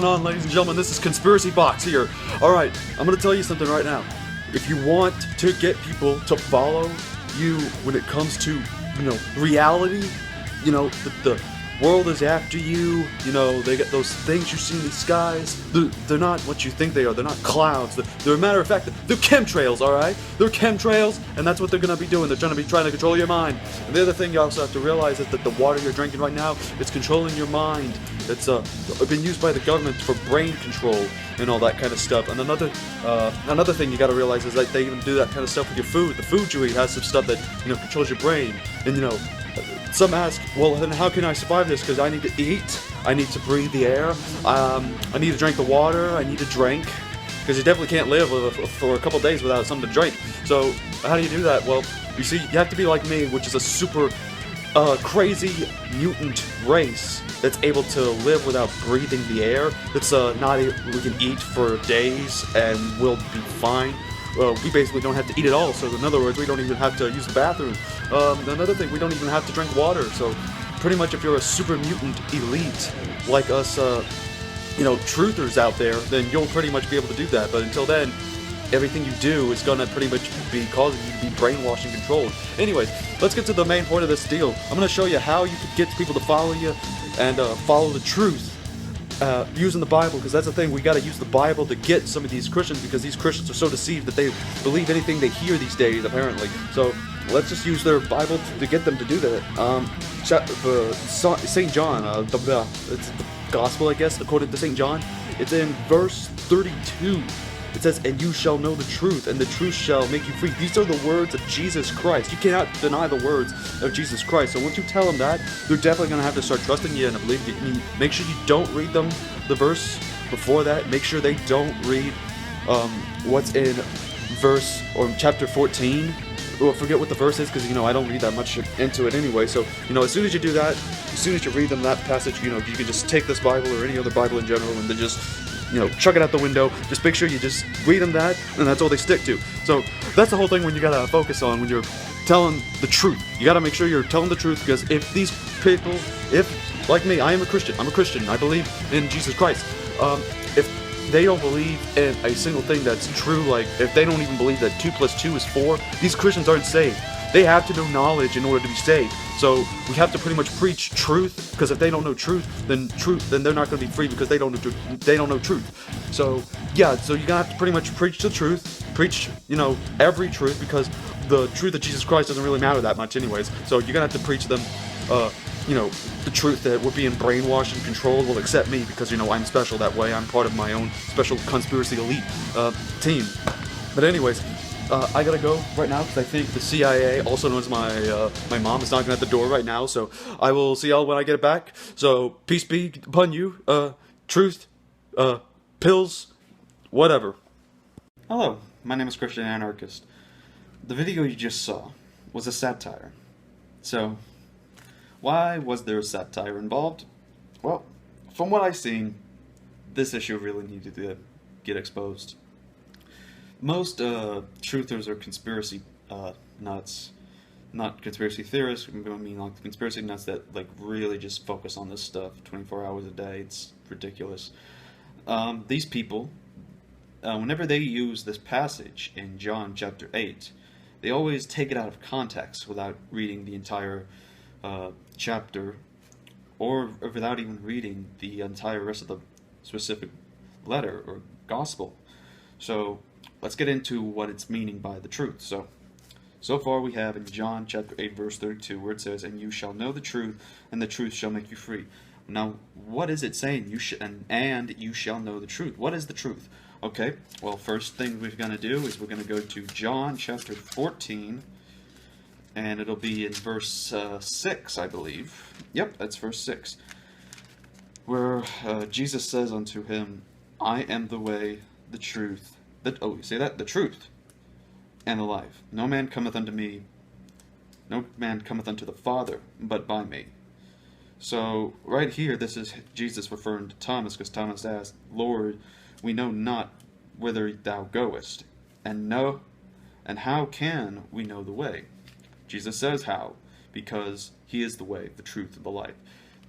going on, ladies and gentlemen? This is Conspiracy Box here. Alright, I'm going to tell you something right now. If you want to get people to follow you when it comes to, reality, the world is after you, they get those things you see in the skies. They're not what you think they are. They're not clouds. They're a matter of fact, they're chemtrails, alright? They're chemtrails, and that's what they're going to be doing. They're trying to control your mind. And the other thing you also have to realize is that the water you're drinking right now, it's controlling your mind. It's been used by the government for brain control and all that kind of stuff. And another thing you got to realize is that they even do that kind of stuff with your food. The food you eat has some stuff that controls your brain. And some ask, well, then how can I survive this? Because I need to eat, I need to breathe the air, I need to drink the water, I need to drink. Because you definitely can't live for a couple days without something to drink. So how do you do that? Well, you see, you have to be like me, which is a super crazy mutant race that's able to live without breathing the air. It's we can eat for days and we'll be fine. We basically don't have to eat at all, so in other words, we don't even have to use the bathroom. Another thing, we don't even have to drink water, so pretty much if you're a super mutant elite, like us, truthers out there, then you'll pretty much be able to do that, but until then, everything you do is gonna pretty much be causing you to be brainwashed and controlled. Anyways, let's get to the main point of this deal. I'm gonna show you how you can get people to follow you and follow the truth. Using the Bible, because that's the thing, we got to use the Bible to get some of these Christians, because these Christians are so deceived that they believe anything they hear these days, apparently. So let's just use their Bible to get them to do that. St. John, it's the Gospel, I guess, according to St. John. It's in verse 32. It says, "And you shall know the truth, and the truth shall make you free." These are the words of Jesus Christ. You cannot deny the words of Jesus Christ. So once you tell them that, they're definitely going to have to start trusting you and believing you. Make sure you don't read them the verse before that. Make sure they don't read what's in verse or chapter 14. Well, forget what the verse is, because I don't read that much into it anyway. So as soon as you do that, as soon as you read them that passage, you can just take this Bible or any other Bible in general and then just chuck it out the window. Just make sure you just read them that, and that's all they stick to. So that's the whole thing when you gotta focus on when you're telling the truth. You gotta make sure you're telling the truth, because if these people, if like me, I'm a Christian, I believe in Jesus Christ. If they don't believe in a single thing that's true, like if they don't even believe that 2 + 2 is 4, these Christians aren't saved. They have to know knowledge in order to be saved. So we have to pretty much preach truth, because if they don't know truth, then they're not going to be free, because they don't know truth. So yeah, so you're gonna have to pretty much preach the truth, preach every truth, because the truth of Jesus Christ doesn't really matter that much anyways. So you're gonna have to preach them, the truth that we're being brainwashed and controlled. Well, except me, because I'm special that way. I'm part of my own special conspiracy elite team. But anyways. I gotta go right now, because I think the CIA, also known as my mom, is knocking at the door right now. So I will see y'all when I get back. So peace be upon you. Truth, pills, whatever. Hello, my name is Christian Anarchist. The video you just saw was a satire. So why was there a satire involved? Well, from what I've seen, this issue really needed to get exposed. Most truthers are conspiracy nuts, not conspiracy theorists. I mean, like conspiracy nuts that really just focus on this stuff 24 hours a day. It's ridiculous. These people, whenever they use this passage in John chapter 8, they always take it out of context without reading the entire chapter, or without even reading the entire rest of the specific letter or gospel. So let's get into what it's meaning by the truth. So far we have in John chapter 8 verse 32, where it says, "And you shall know the truth, and the truth shall make you free." Now, what is it saying? And you shall know the truth. What is the truth? Okay, well, first thing we're going to do is we're going to go to John chapter 14, and it'll be in verse 6, I believe. Yep, that's verse 6, where Jesus says unto him, "I am the way, the truth." The truth and the life. No man cometh unto the Father, but by me. So, right here, this is Jesus referring to Thomas, because Thomas asked, "Lord, we know not whither thou goest, and how can we know the way?" Jesus says how, because he is the way, the truth, and the life.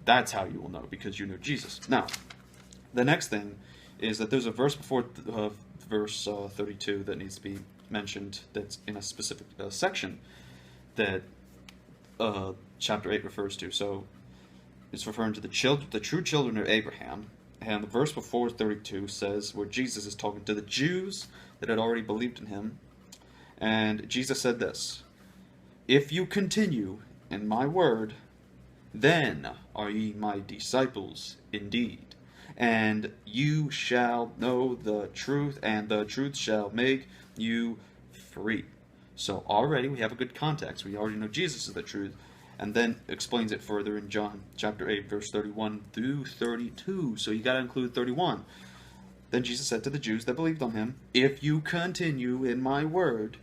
That's how you will know, because you know Jesus. Now, The next thing is that there's a verse before verse 32 that needs to be mentioned that's in a specific section that chapter 8 refers to. So it's referring to the true children of Abraham. And the verse before 32 says, where Jesus is talking to the Jews that had already believed in him. And Jesus said this, "If you continue in my word, then are ye my disciples indeed. And you shall know the truth, and the truth shall make you free." So already we have a good context. We already know Jesus is the truth. And then explains it further in John chapter 8, verse 31 through 32. So you got to include 31. Then Jesus said to the Jews that believed on him, "If you continue in my word,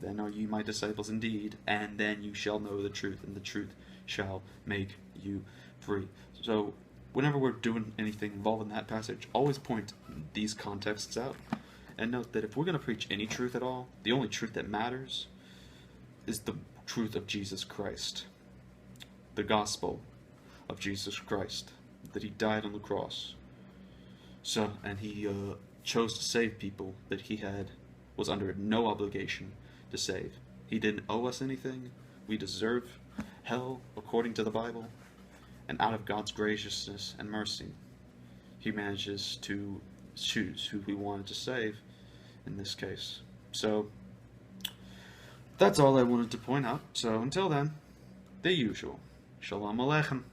then are ye my disciples indeed, and then you shall know the truth, and the truth shall make you free." So whenever we're doing anything involved in that passage, always point these contexts out. And note that if we're going to preach any truth at all, the only truth that matters is the truth of Jesus Christ. The gospel of Jesus Christ, that he died on the cross. So, and he chose to save people that he was under no obligation to save. He didn't owe us anything. We deserve hell according to the Bible. And out of God's graciousness and mercy, he manages to choose who he wanted to save in this case. So, that's all I wanted to point out. So until then, the usual. Shalom Aleichem.